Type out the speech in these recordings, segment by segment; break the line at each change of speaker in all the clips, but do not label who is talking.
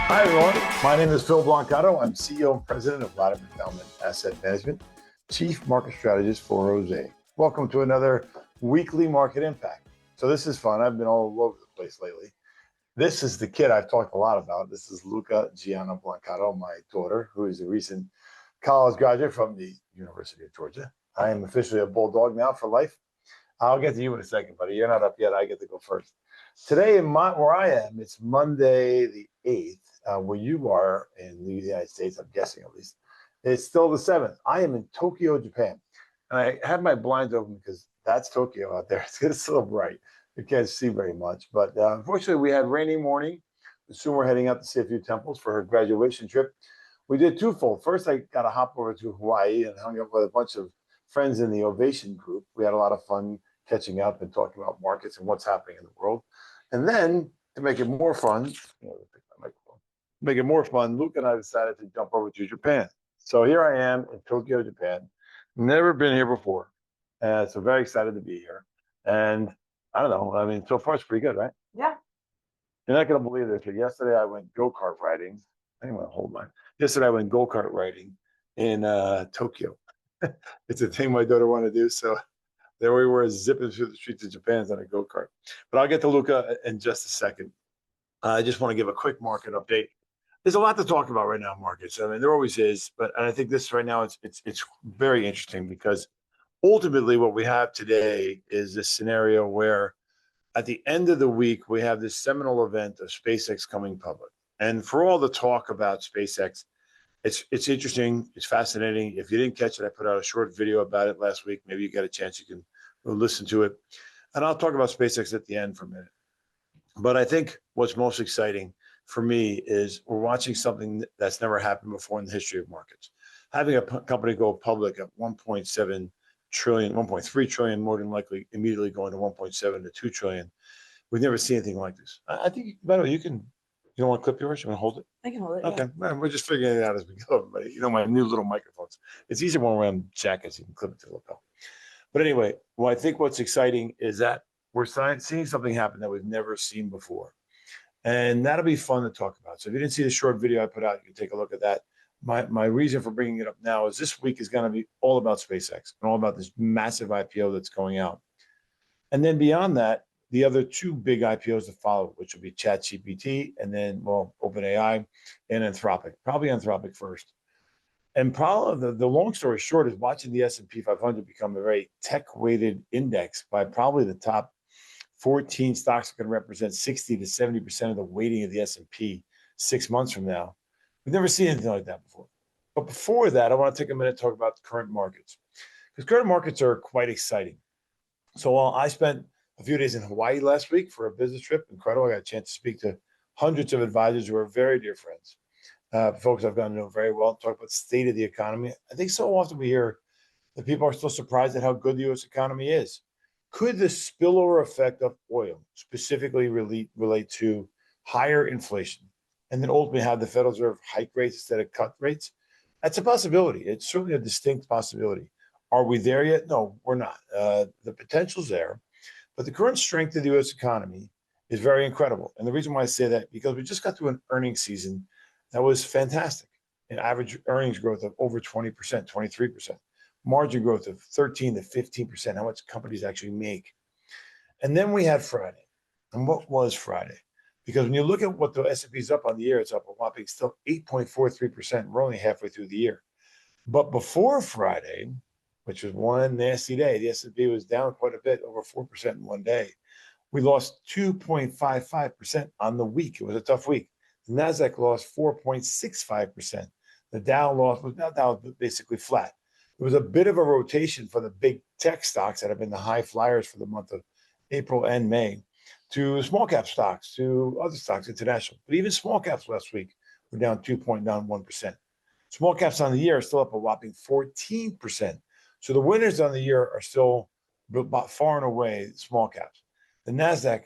Hi, everyone. My name is Phil Blancato. I'm CEO and President of Vladimir Bauman Asset Management, Chief Market Strategist for Rose. Welcome to another weekly Market Impact. So this is fun. I've been all over the place lately. This is the kid I've talked a lot about. This is Luca Blancato, my daughter, who is a recent college graduate from the University of Georgia. I am officially a Bulldog now for life. I'll get to you in a second, buddy. You're not up yet. I get to go first. Today, where I am, it's Monday the 8th. Where you are in the United States, I'm guessing at least, it's still the 7th. I am in Tokyo, Japan. And I have my blinds open because that's Tokyo out there. It's still bright. You can't see very much. But unfortunately, we had rainy morning. Soon we're heading out to see a few temples for her graduation trip. We did twofold. First, I got to hop over to Hawaii and hung up with a bunch of friends in the Ovation group. We had a lot of fun catching up and talking about markets and what's happening in the world. And then to make it more fun, Luke and I decided to jump over to Japan. So here I am in Tokyo, Japan. Never been here before. So very excited to be here. And I don't know, I mean, so far it's pretty good, right?
Yeah.
You're not going to believe this, but yesterday I went go-kart riding. Anyway, hold on. Yesterday I went go-kart riding in Tokyo. It's a thing my daughter wanted to do. So there we were zipping through the streets of Japan on a go-kart. But I'll get to Luca in just a second. I just want to give a quick market update. There's a lot to talk about right now in markets. I mean, there always is, but I think this right now it's very interesting because ultimately what we have today is this scenario where at the end of the week we have this seminal event of SpaceX coming public. And for all the talk about SpaceX, it's interesting, it's fascinating. If you didn't catch it, I put out a short video about it last week. Maybe you get a chance, you can go listen to it. And I'll talk about SpaceX at the end for a minute. But I think what's most exciting for me is we're watching something that's never happened before in the history of markets. Having a company go public at 1.7 trillion, 1.3 trillion, more than likely immediately going to 1.7 to 2 trillion. We've never seen anything like this. I think, by the way, you don't want to clip yours? You want to hold it?
I can hold it.
Okay.
Yeah.
We're just figuring it out as we go, everybody. You know, my new little microphones. It's easier when we're wearing jackets. You can clip it to the lapel. But anyway, I think what's exciting is that we're seeing something happen that we've never seen before. And that'll be fun to talk about. So if you didn't see the short video I put out, you can take a look at that. My reason for bringing it up now is this week is going to be all about SpaceX and all about this massive IPO that's going out. And then beyond that, the other two big IPOs to follow, which will be ChatGPT and then, OpenAI and Anthropic. Probably Anthropic first. And probably the long story short is watching the S&P 500 become a very tech-weighted index by probably the top 14 stocks are going to represent 60 to 70% of the weighting of the S&P 6 months from now. We've never seen anything like that before. But before that, I want to take a minute to talk about the current markets, because current markets are quite exciting. So while I spent a few days in Hawaii last week for a business trip, incredible. I got a chance to speak to hundreds of advisors who are very dear friends, folks I've gotten to know very well, talk about the state of the economy. I think so often we hear that people are still surprised at how good the U.S. economy is. Could the spillover effect of oil specifically relate to higher inflation and then ultimately have the Federal Reserve hike rates instead of cut rates? That's a possibility. It's certainly a distinct possibility. Are we there yet? No, we're not. The potential's there, but the current strength of the U.S. economy is very incredible. And the reason why I say that, because we just got through an earnings season that was fantastic. An average earnings growth of over 20%, 23%. Margin growth of 13 to 15%, how much companies actually make. And then we had Friday. And what was Friday? Because when you look at what the S&P is up on the year, it's up a whopping still 8.43%. We're only halfway through the year. But before Friday, which was one nasty day, the S&P was down quite a bit, over 4% in one day. We lost 2.55% on the week. It was a tough week. The NASDAQ lost 4.65%. The Dow was basically flat. There was a bit of a rotation for the big tech stocks that have been the high flyers for the month of April and May to small cap stocks, to other stocks, international. But even small caps last week were down 2.91%. Small caps on the year are still up a whopping 14%. So the winners on the year are still about far and away small caps. The NASDAQ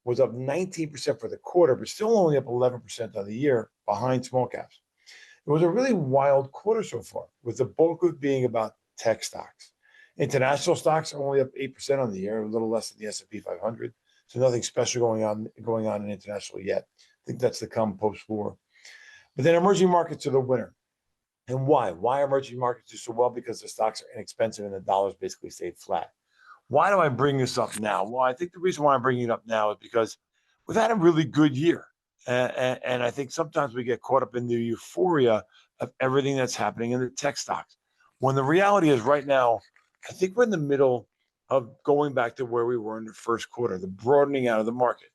was up 19% for the quarter, but still only up 11% on the year behind small caps. It was a really wild quarter so far, with the bulk of it being about tech stocks. International stocks are only up 8% on the year, a little less than the S&P 500. So nothing special going on in international yet. I think that's to come post-war. But then emerging markets are the winner. And why? Why emerging markets do so well? Because the stocks are inexpensive and the dollars basically stayed flat. Why do I bring this up now? Well, I think the reason why I'm bringing it up now is because we've had a really good year. And I think sometimes we get caught up in the euphoria of everything that's happening in the tech stocks. When the reality is right now, I think we're in the middle of going back to where we were in the first quarter, the broadening out of the market.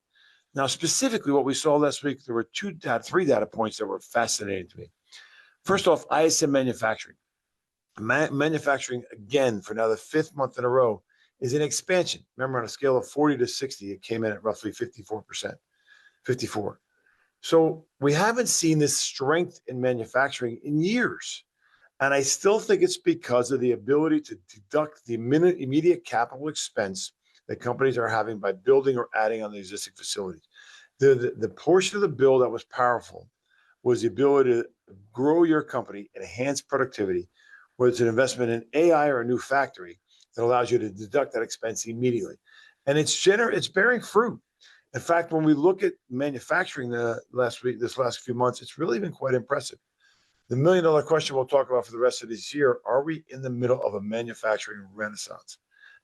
Now, specifically, what we saw last week, there were three data points that were fascinating to me. First off, ISM manufacturing. Manufacturing, again, for now the fifth month in a row, is an expansion. Remember, on a scale of 40 to 60, it came in at roughly 54%, 54. So we haven't seen this strength in manufacturing in years. And I still think it's because of the ability to deduct the immediate capital expense that companies are having by building or adding on the existing facilities. The portion of the bill that was powerful was the ability to grow your company, enhance productivity, whether it's an investment in AI or a new factory that allows you to deduct that expense immediately. And it's bearing fruit. In fact, when we look at manufacturing this last few months, it's really been quite impressive. The million-dollar question we'll talk about for the rest of this year, are we in the middle of a manufacturing renaissance?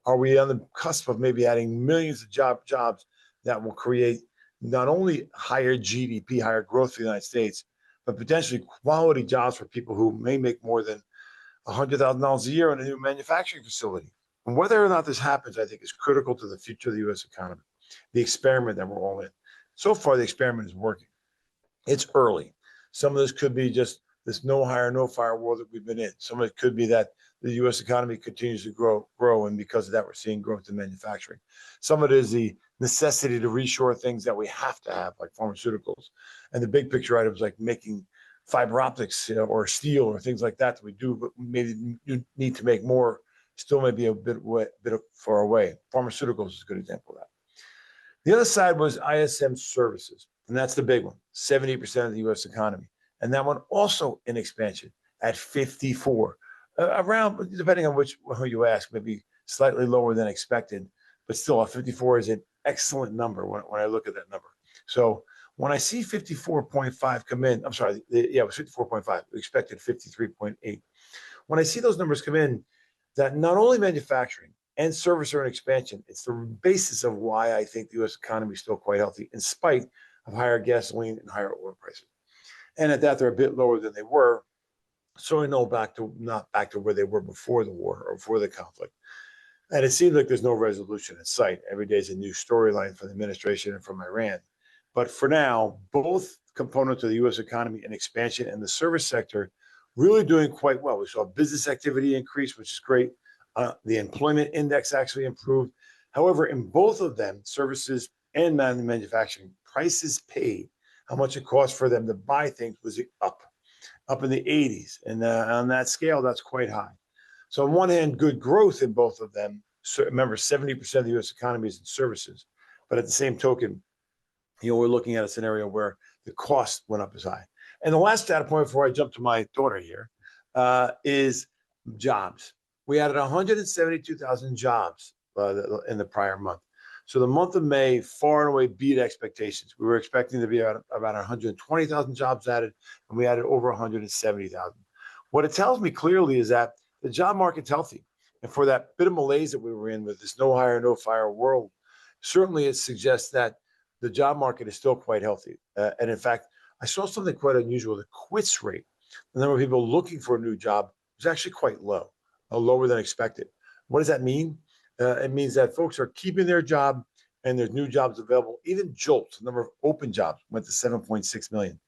Are we on the cusp of maybe adding millions of jobs that will create not only higher GDP, higher growth for the United States, but potentially quality jobs for people who may make more than $100,000 a year in a new manufacturing facility? And whether or not this happens, I think, is critical to the future of the U.S. economy, the experiment that we're all in. So far, the experiment is working. It's early. Some of this could be just this no hire, no fire world that we've been in. Some of it could be that the U.S. economy continues to grow, and because of that, we're seeing growth in manufacturing. Some of it is the necessity to reshore things that we have to have, like pharmaceuticals, and the big picture items like making fiber optics or steel or things like that we do, but maybe you need to make more. Still, may be a bit far away. Pharmaceuticals is a good example of that. The other side was ISM services, and that's the big one, 70% of the U.S. economy. And that one also in expansion at 54, around, depending on who you ask, maybe slightly lower than expected, but still, 54 is an excellent number when I look at that number. So when I see 54.5 come in, I'm sorry, it was 54.5. We expected 53.8. When I see those numbers come in, that not only manufacturing and service are in expansion, it's the basis of why I think the U.S. economy is still quite healthy, in spite of higher gasoline and higher oil prices. And at that, they're a bit lower than they were. So I know not back to where they were before the war or before the conflict. And it seems like there's no resolution in sight. Every day is a new storyline from the administration and from Iran. But for now, both components of the U.S. economy and expansion and the service sector really doing quite well. We saw business activity increase, which is great. The employment index actually improved. However, in both of them, services and manufacturing, prices paid, how much it cost for them to buy things was up in the 80s. And on that scale, that's quite high. So on one hand, good growth in both of them. So remember, 70% of the U.S. economy is in services. But at the same token, we're looking at a scenario where the cost went up as high. And the last data point before I jump to my daughter here is jobs. We added 172,000 jobs in the prior month. So the month of May far and away beat expectations. We were expecting to be about 120,000 jobs added, and we added over 170,000. What it tells me clearly is that the job market's healthy. And for that bit of malaise that we were in with this no hire, no fire world, certainly it suggests that the job market is still quite healthy. And in fact, I saw something quite unusual. The quits rate, the number of people looking for a new job, was actually quite low, lower than expected. What does that mean? It means that folks are keeping their job and there's new jobs available. Even JOLT, the number of open jobs, went to 7.6 million.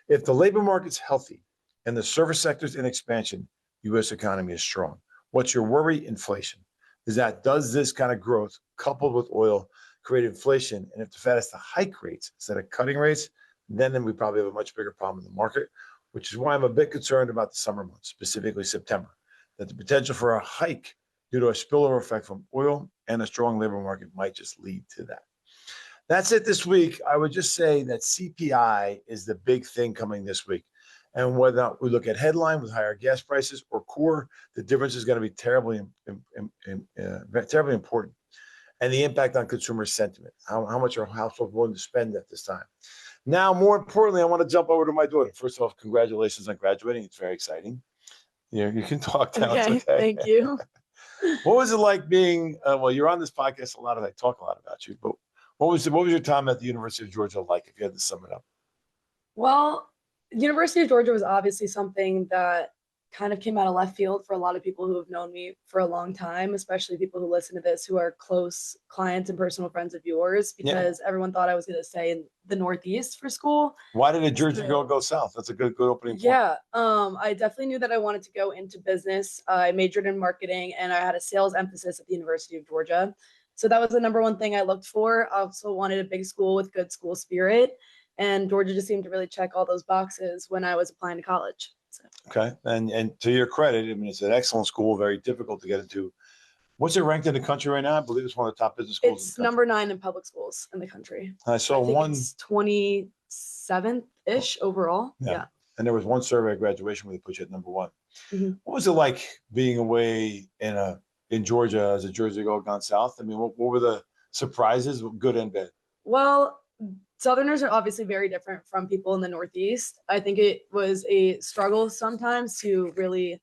If the labor market's healthy and the service sector's in expansion, U.S. economy is strong. What's your worry? Inflation. Does this kind of growth coupled with oil create inflation? And if the Fed has to hike rates instead of cutting rates, then we probably have a much bigger problem in the market, which is why I'm a bit concerned about the summer months, specifically September, that the potential for a hike due to a spillover effect from oil and a strong labor market might just lead to that. That's it this week. I would just say that CPI is the big thing coming this week. And whether we look at headline with higher gas prices or core, the difference is going to be terribly important. And the impact on consumer sentiment, how much are households willing to spend at this time. Now, more importantly, I want to jump over to my daughter. First off, congratulations on graduating. It's very exciting. Yeah, you can talk now. It's
Okay,
okay.
thank you.
What was it like being? Well, you're on this podcast a lot. I talk a lot about you, but what was your time at the University of Georgia like? If you had to sum it up.
Well, University of Georgia was obviously something that kind of came out of left field for a lot of people who have known me for a long time, especially people who listen to this who are close clients and personal friends of yours,
Yeah.
because everyone thought I was going to stay in the Northeast for school.
Why did a Jersey
So-
girl go south? That's a good opening point.
Yeah, I definitely knew that I wanted to go into business. I majored in marketing and I had a sales emphasis at the University of Georgia. So that was the number one thing I looked for. I also wanted a big school with good school spirit. And Georgia just seemed to really check all those boxes when I was applying to college. So.
Okay, and to your credit, I mean, it's an excellent school, very difficult to get into. What's it ranked in the country right now? I believe it's one of the top business schools.
It's number 9 in public schools in the country.
I saw one.
It's 27th-ish overall. Yeah.
And there was one survey at graduation where they put you at number 1.
Mm-hmm.
What was it like being away in Georgia as a Jersey girl gone south? I mean, what were the surprises, good and bad?
Well, Southerners are obviously very different from people in the Northeast. I think it was a struggle sometimes to really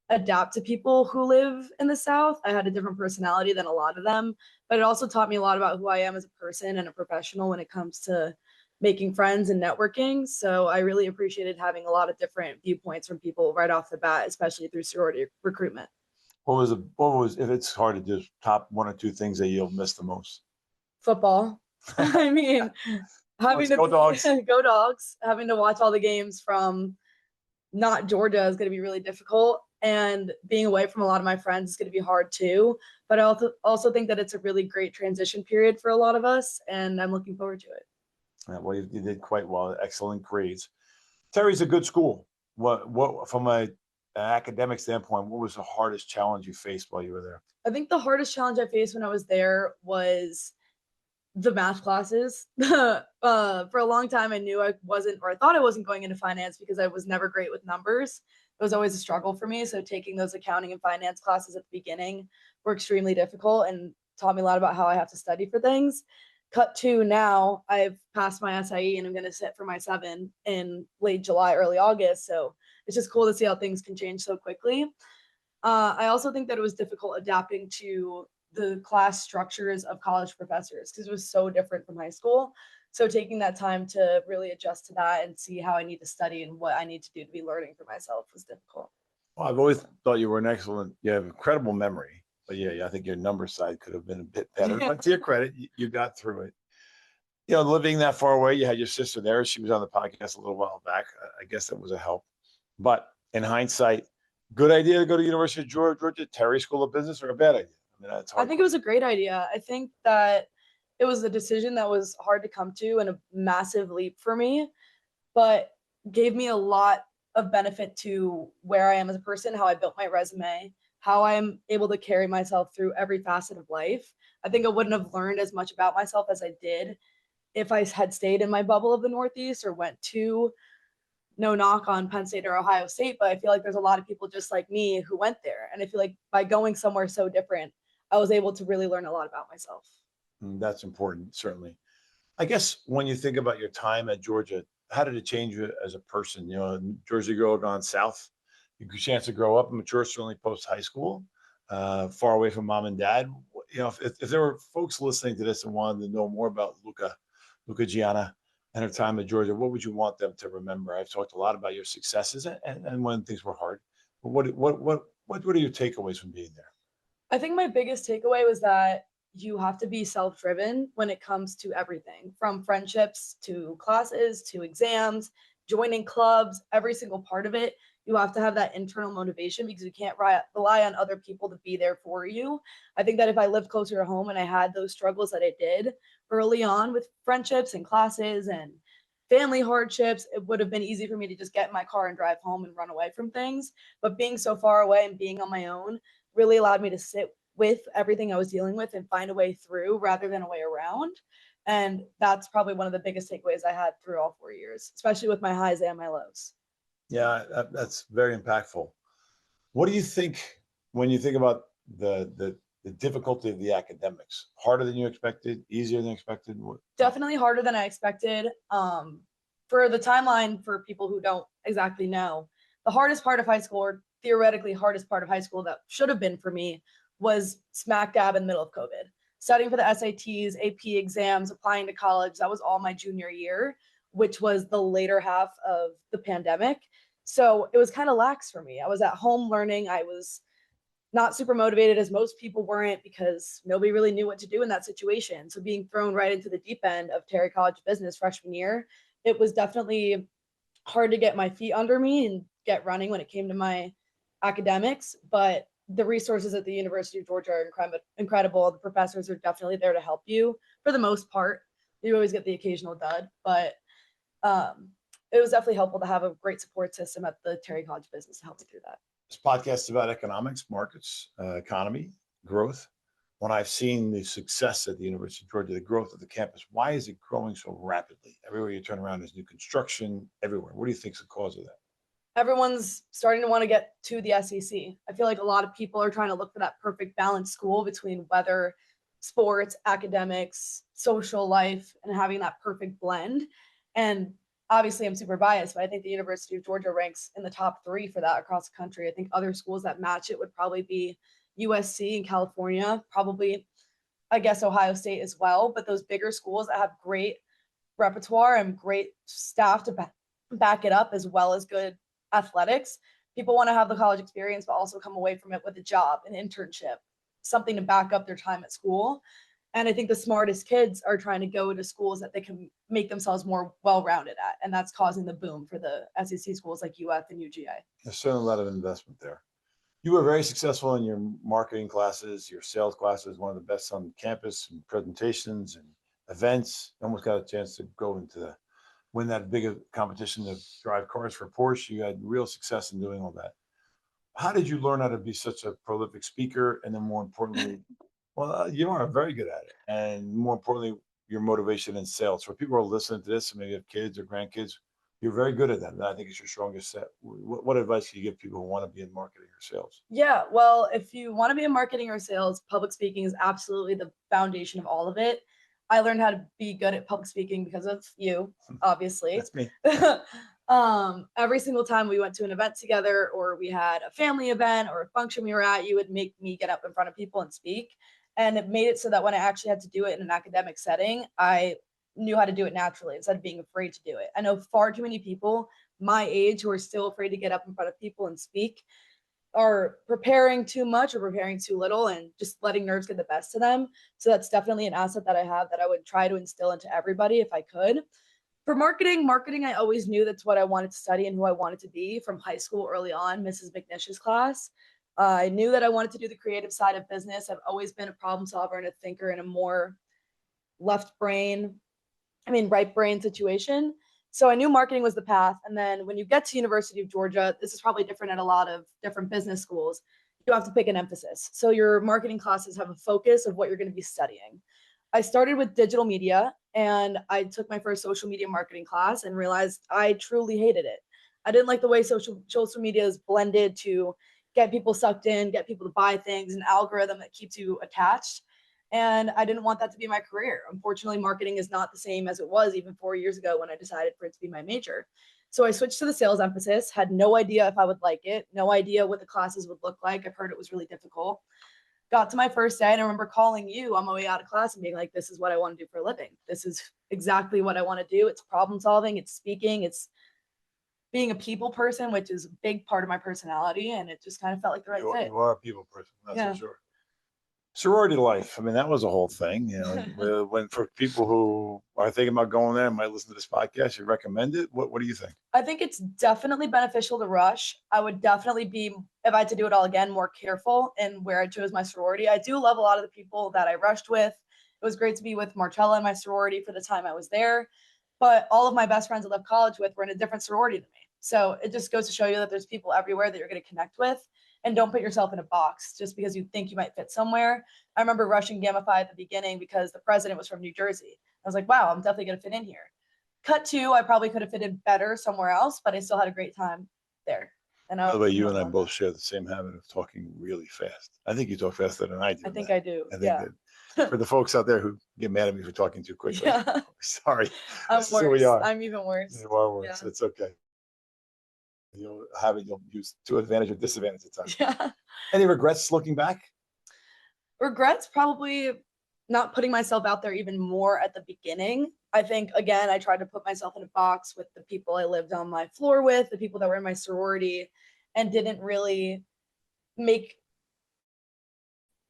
adapt to people who live in the South. I had a different personality than a lot of them, but it also taught me a lot about who I am as a person and a professional when it comes to making friends and networking. So I really appreciated having a lot of different viewpoints from people right off the bat, especially through sorority recruitment.
What was, if it's hard to do, top 1 or 2 things that you'll miss the most?
Football. I mean, having to
go Dogs.
Go Dogs, having to watch all the games from not Georgia is going to be really difficult. And being away from a lot of my friends is going to be hard too. But I also think that it's a really great transition period for a lot of us. And I'm looking forward to it.
Yeah, well, you did quite well. Excellent grades. Terry's a good school. What from an academic standpoint, what was the hardest challenge you faced while you were there?
I think the hardest challenge I faced when I was there was the math classes. For a long time, I knew I wasn't, or I thought I wasn't going into finance because I was never great with numbers. It was always a struggle for me. So taking those accounting and finance classes at the beginning were extremely difficult and taught me a lot about how I have to study for things. Cut to now, I've passed my SIE and I'm going to sit for my 7 in late July, early August. So it's just cool to see how things can change so quickly. I also think that it was difficult adapting to the class structures of college professors because it was so different from high school. So taking that time to really adjust to that and see how I need to study and what I need to do to be learning for myself was difficult.
Well, I've always thought you were an excellent, you have incredible memory, but yeah, I think your number side could have been a bit better, but to your credit, you got through it. You know, living that far away, you had your sister there. She was on the podcast a little while back. I guess that was a help, but in hindsight, good idea to go to University of Georgia, Terry School of Business, or a bad idea? I mean, that's hard.
I think it was a great idea. I think that it was a decision that was hard to come to and a massive leap for me, but gave me a lot of benefit to where I am as a person, how I built my resume, how I'm able to carry myself through every facet of life. I think I wouldn't have learned as much about myself as I did if I had stayed in my bubble of the Northeast or went to, no knock on Penn State or Ohio State, but I feel like there's a lot of people just like me who went there. And I feel like by going somewhere so different, I was able to really learn a lot about myself.
That's important, certainly. I guess when you think about your time at Georgia, how did it change you as a person? You know, Jersey girl gone south, you get a chance to grow up and mature, certainly post high school, far away from mom and dad. You know, if there were folks listening to this and wanted to know more about Luca Gianna and her time at Georgia, what would you want them to remember? I've talked a lot about your successes and when things were hard. But what are your takeaways from being there?
I think my biggest takeaway was that you have to be self-driven when it comes to everything, from friendships to classes to exams, joining clubs, every single part of it. You have to have that internal motivation because you can't rely on other people to be there for you. I think that if I lived closer to home and I had those struggles that I did early on with friendships and classes and family hardships, it would have been easy for me to just get in my car and drive home and run away from things. But being so far away and being on my own really allowed me to sit with everything I was dealing with and find a way through rather than a way around. And that's probably one of the biggest takeaways I had through all 4 years, especially with my highs and my lows.
Yeah, that's very impactful. What do you think when you think about the difficulty of the academics? Harder than you expected, easier than expected?
Definitely harder than I expected. for the timeline for people who don't exactly know, the hardest part of high school, or theoretically hardest part of high school that should have been for me, was smack dab in the middle of COVID. Studying for the SATs, AP exams, applying to college, that was all my junior year, which was the later half of the pandemic. So it was kind of lax for me. I was at home learning. I was not super motivated, as most people weren't, because nobody really knew what to do in that situation. So being thrown right into the deep end of Terry College business freshman year, it was definitely hard to get my feet under me and get running when it came to my academics. But the resources at the University of Georgia are incredible. The professors are definitely there to help you for the most part. You always get the occasional dud, but it was definitely helpful to have a great support system at the Terry College business to help me through that.
This podcast is about economics, markets, economy, growth. When I've seen the success at the University of Georgia, the growth of the campus, why is it growing so rapidly? Everywhere you turn around, there's new construction everywhere. What do you think is the cause of that?
Everyone's starting to want to get to the SEC. I feel like a lot of people are trying to look for that perfect balanced school between weather, sports, academics, social life, and having that perfect blend. And obviously, I'm super biased, but I think the University of Georgia ranks in the top 3 for that across the country. I think other schools that match it would probably be USC in California, probably, I guess, Ohio State as well. But those bigger schools that have great repertoire and great staff to back it up, as well as good athletics, people want to have the college experience, but also come away from it with a job, an internship, something to back up their time at school. And I think the smartest kids are trying to go to schools that they can make themselves more well-rounded at. And that's causing the boom for the SEC schools like UF and UGA.
There's certainly a lot of investment there. You were very successful in your marketing classes, your sales classes, one of the best on campus, and presentations and events. Almost got a chance to go into win that big competition to drive cars for Porsche. You had real success in doing all that. How did you learn how to be such a prolific speaker? And then more importantly, well, you are very good at it. And more importantly, your motivation in sales. For people who are listening to this and maybe have kids or grandkids, you're very good at that. And I think it's your strongest set. What advice can you give people who want to be in marketing or sales?
Yeah, well, if you want to be in marketing or sales, public speaking is absolutely the foundation of all of it. I learned how to be good at public speaking because of you, obviously.
That's me.
Every single time we went to an event together, or we had a family event or a function we were at, you would make me get up in front of people and speak. And it made it so that when I actually had to do it in an academic setting, I knew how to do it naturally instead of being afraid to do it. I know far too many people my age who are still afraid to get up in front of people and speak are preparing too much or preparing too little and just letting nerves get the best of them. So that's definitely an asset that I have that I would try to instill into everybody if I could. For marketing, I always knew that's what I wanted to study and who I wanted to be from high school early on, Mrs. McNish's class. I knew that I wanted to do the creative side of business. I've always been a problem solver and a thinker in a more right brain situation. So I knew marketing was the path. And then when you get to University of Georgia, this is probably different at a lot of different business schools. You have to pick an emphasis. So your marketing classes have a focus of what you're going to be studying. I started with digital media, and I took my first social media marketing class and realized I truly hated it. I didn't like the way social media is blended to get people sucked in, get people to buy things, an algorithm that keeps you attached. And I didn't want that to be my career. Unfortunately, marketing is not the same as it was even 4 years ago when I decided for it to be my major. So I switched to the sales emphasis, had no idea if I would like it, no idea what the classes would look like. I've heard it was really difficult. Got to my first day and I remember calling you on my way out of class and being like, this is what I want to do for a living. This is exactly what I want to do. It's problem solving, it's speaking, it's being a people person, which is a big part of my personality. And it just kind of felt like the right fit.
You are a people person, that's for sure. Sorority life. I mean, that was a whole thing, when for people who are thinking about going there and might listen to this podcast, you recommend it. What do you think?
I think it's definitely beneficial to rush. I would definitely be, if I had to do it all again, more careful in where I chose my sorority. I do love a lot of the people that I rushed with. It was great to be with Marcella in my sorority for the time I was there, but all of my best friends I left college with were in a different sorority than me. So it just goes to show you that there's people everywhere that you're going to connect with. And don't put yourself in a box just because you think you might fit somewhere. I remember rushing Gamma Phi at the beginning because the president was from New Jersey. I was like, wow, I'm definitely going to fit in here. Cut to, I probably could have fitted better somewhere else, but I still had a great time there. And
by the way, you and I both share the same habit of talking really fast. I think you talk faster than I do.
I think I do.
I think that For the folks out there who get mad at me for talking too quickly,
Yeah,
sorry.
I'm
This is who we
worse.
are.
I'm even worse.
You are worse.
Yeah.
It's okay. You'll have it. You'll use to advantage or disadvantage at times.
Yeah.
Any regrets looking back?
Regrets, probably not putting myself out there even more at the beginning. I think, again, I tried to put myself in a box with the people I lived on my floor with, the people that were in my sorority, and didn't really make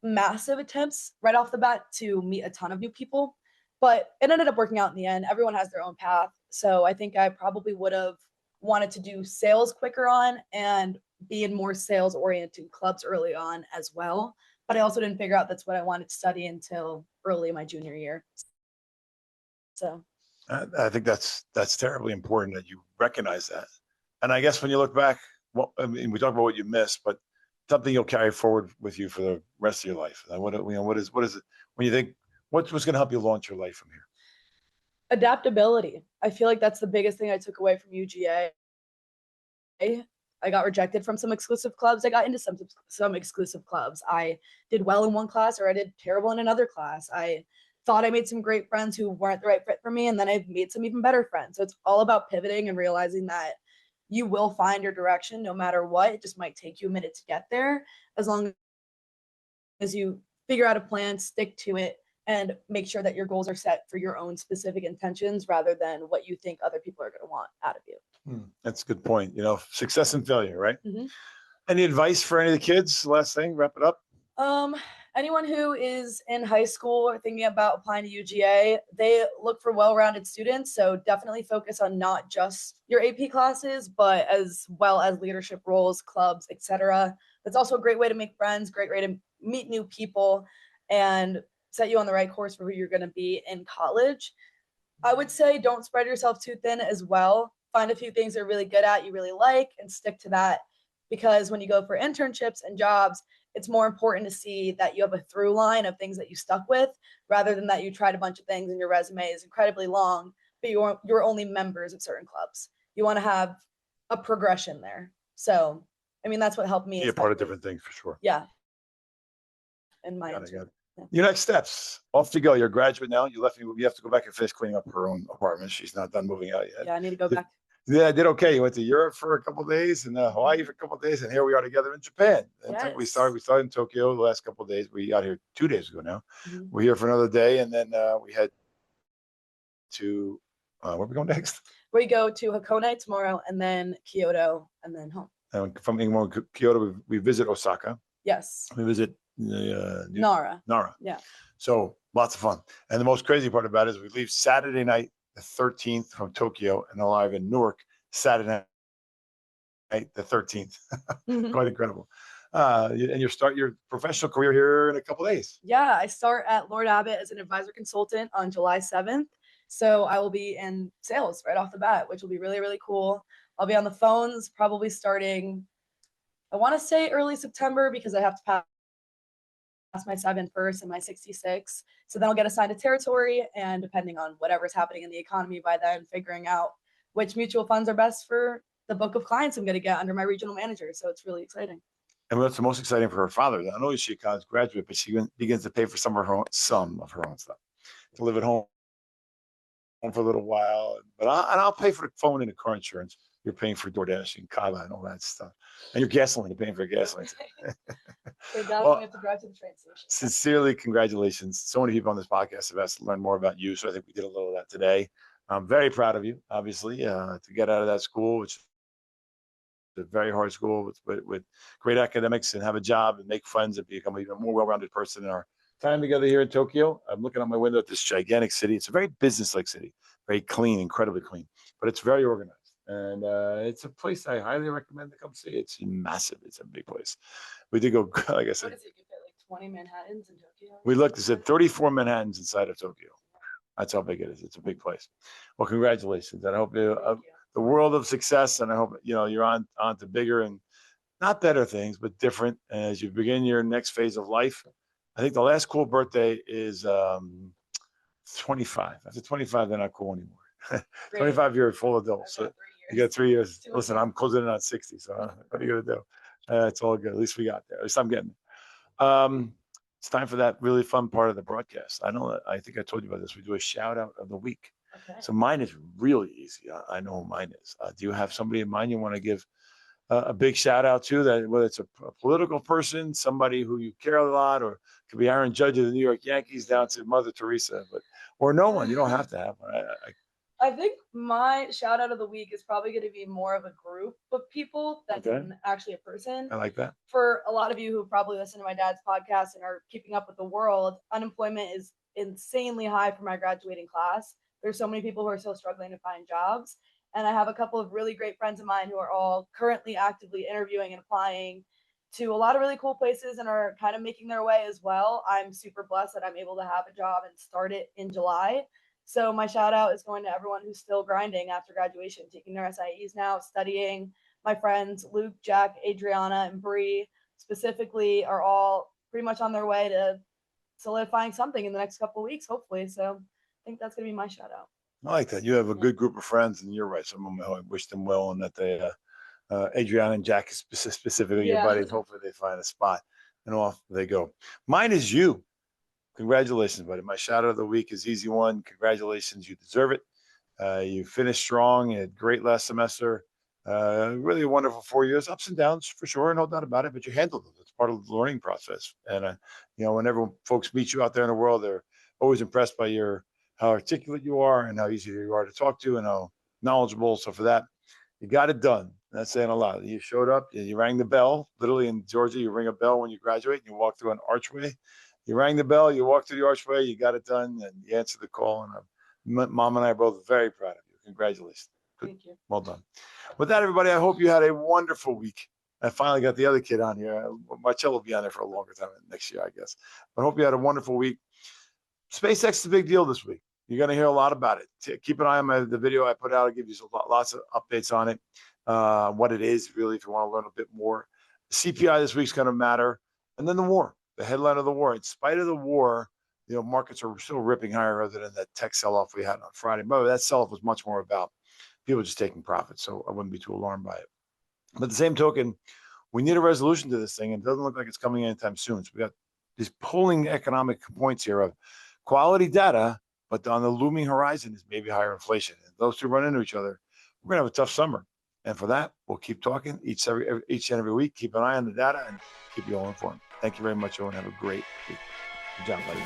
massive attempts right off the bat to meet a ton of new people. But it ended up working out in the end. Everyone has their own path. So I think I probably would have wanted to do sales quicker on and be in more sales oriented clubs early on as well. But I also didn't figure out that's what I wanted to study until early my junior year. So
I think that's terribly important that you recognize that. And I guess when you look back, well, I mean, we talk about what you missed, but something you'll carry forward with you for the rest of your life. Like what is it when you think what's going to help you launch your life from here?
adaptability. I feel like that's the biggest thing I took away from UGA. I got rejected from some exclusive clubs. I got into some exclusive clubs. I did well in one class or I did terrible in another class. I thought I made some great friends who weren't the right fit for me, and then I made some even better friends. So it's all about pivoting and realizing that you will find your direction no matter what. It just might take you a minute to get there, as long as you figure out a plan, stick to it, and make sure that your goals are set for your own specific intentions rather than what you think other people are going to want out of you.
That's a good point. Success and failure, right?
Mm-hmm.
Any advice for any of the kids? Last thing, wrap it up.
Anyone who is in high school or thinking about applying to UGA, they look for well-rounded students. So definitely focus on not just your AP classes, but as well as leadership roles, clubs, etc. That's also a great way to make friends, great way to meet new people, and set you on the right course for who you're going to be in college. I would say don't spread yourself too thin as well. Find a few things you're really good at, you really like, and stick to that. Because when you go for internships and jobs, it's more important to see that you have a through line of things that you stuck with rather than that you tried a bunch of things and your resume is incredibly long, but you're only members of certain clubs. You want to have a progression there. So, I mean, that's what helped me.
Be a part of different things for sure.
Yeah. And my
Got it.
yeah.
Your next steps. Off you go. You're a graduate now. You left me. You have to go back and finish cleaning up her own apartment. She's not done moving out yet.
Yeah, I need to go back.
Yeah, I did okay. You went to Europe for a couple of days and Hawaii for a couple of days, and here we are together in Japan. And
Yes.
we started in Tokyo the last couple of days. We got here 2 days ago now.
Mm-hmm.
We're here for another day, and then we head to where are we going next?
We go to Hakone tomorrow, and then Kyoto, and then home.
And from Kyoto, we visit Osaka.
Yes.
We visit
Nara. Yeah.
So lots of fun. And the most crazy part about it is we leave Saturday night, the 13th from Tokyo, and arrive in Newark Saturday night, the 13th.
Mm-hmm.
Quite incredible. And you start your professional career here in a couple of days.
Yeah, I start at Lord Abbott as an advisor consultant on July 7th. So I will be in sales right off the bat, which will be really, really cool. I'll be on the phones probably starting, I want to say early September, because I have to pass my 7 first and my 66. So then I'll get assigned a territory, and depending on whatever's happening in the economy by then, figuring out which mutual funds are best for the book of clients I'm going to get under my regional manager. So it's really exciting.
And what's the most exciting for her father? Not only is she a college graduate, but she begins to pay for some of her own stuff to live at home for a little while. But I'll pay for the phone and the car insurance. You're paying for DoorDash and Kava and all that stuff. And your gasoline, you're paying for gasoline.
Thank God we have to drive to the train station.
Sincerely, congratulations. So many people on this podcast have asked to learn more about you. So I think we did a little of that today. I'm very proud of you, obviously, to get out of that school, which is a very hard school with great academics, and have a job and make friends and become an even more well-rounded person in our time together here in Tokyo. I'm looking out my window at this gigantic city. It's a very business-like city, very clean, incredibly clean, but it's very organized. And it's a place I highly recommend to come see. It's massive. It's a big place. We did go, like I said.
What is it? You fit like 20 Manhattans in Tokyo?
We looked, it said 34 Manhattans inside of Tokyo. That's how big it is. It's a big place. Well, congratulations. And I hope you the world of success. And I hope, you're on to bigger and not better things, but different as you begin your next phase of life. I think the last cool birthday is 25. After 25, they're not cool anymore. 25, you're a full adult. So you got 3 years. Listen, I'm closing in on 60. So what are you going to do? It's all good. At least we got there. At least I'm getting it. It's time for that really fun part of the broadcast. I think I told you about this. We do a shout out of the week.
Okay.
So mine is really easy. I know who mine is. Do you have somebody in mind you want to give a big shout out to, that whether it's a political person, somebody who you care a lot, or it could be Aaron Judge of the New York Yankees down to Mother Teresa, or no one. You don't have to have one.
I think my shout out of the week is probably going to be more of a group of people than actually a person.
I like that.
For a lot of you who probably listen to my dad's podcast and are keeping up with the world, unemployment is insanely high for my graduating class. There's so many people who are still struggling to find jobs. And I have a couple of really great friends of mine who are all currently actively interviewing and applying to a lot of really cool places and are kind of making their way as well. I'm super blessed that I'm able to have a job and start it in July. So my shout out is going to everyone who's still grinding after graduation, taking their SIEs now, studying. My friends, Luke, Jack, Adriana, and Bree specifically are all pretty much on their way to solidifying something in the next couple of weeks, hopefully. So I think that's going to be my shout out.
I like that. You have a good group of friends, and you're right. Some of them, I wish them well, and that they, Adriana and Jack specifically, your buddies, hopefully they find a spot, and off they go. Mine is you. Congratulations, buddy. My shout out of the week is easy one. Congratulations. You deserve it. You finished strong. You had great last semester. Really a wonderful 4 years, ups and downs for sure, no doubt about it, but you handled it. It's part of the learning process. And, whenever folks meet you out there in the world, they're always impressed by how articulate you are and how easy you are to talk to and how knowledgeable. So for that, you got it done. That's saying a lot. You showed up, you rang the bell. Literally in Georgia, you ring a bell when you graduate and you walk through an archway. You rang the bell, you walked through the archway, you got it done, and you answered the call. And Mom and I are both very proud of you. Congratulations. Good.
Thank you.
Well done. With that, everybody, I hope you had a wonderful week. I finally got the other kid on here. Marcello will be on there for a longer time next year, I guess. But I hope you had a wonderful week. SpaceX is a big deal this week. You're going to hear a lot about it. Keep an eye on the video I put out. I'll give you lots of updates on it, what it is, really, if you want to learn a bit more. CPI this week's going to matter. And then the war, the headline of the war. In spite of the war, markets are still ripping higher other than that tech sell-off we had on Friday. But that sell-off was much more about people just taking profits, so I wouldn't be too alarmed by it. But the same token, we need a resolution to this thing, and it doesn't look like it's coming anytime soon. So we got these pulling economic points here of quality data, but on the looming horizon is maybe higher inflation. And those two run into each other, we're going to have a tough summer. And for that, we'll keep talking each and every week. Keep an eye on the data and keep you all informed. Thank you very much, Owen. Have a great week. Good job, buddy.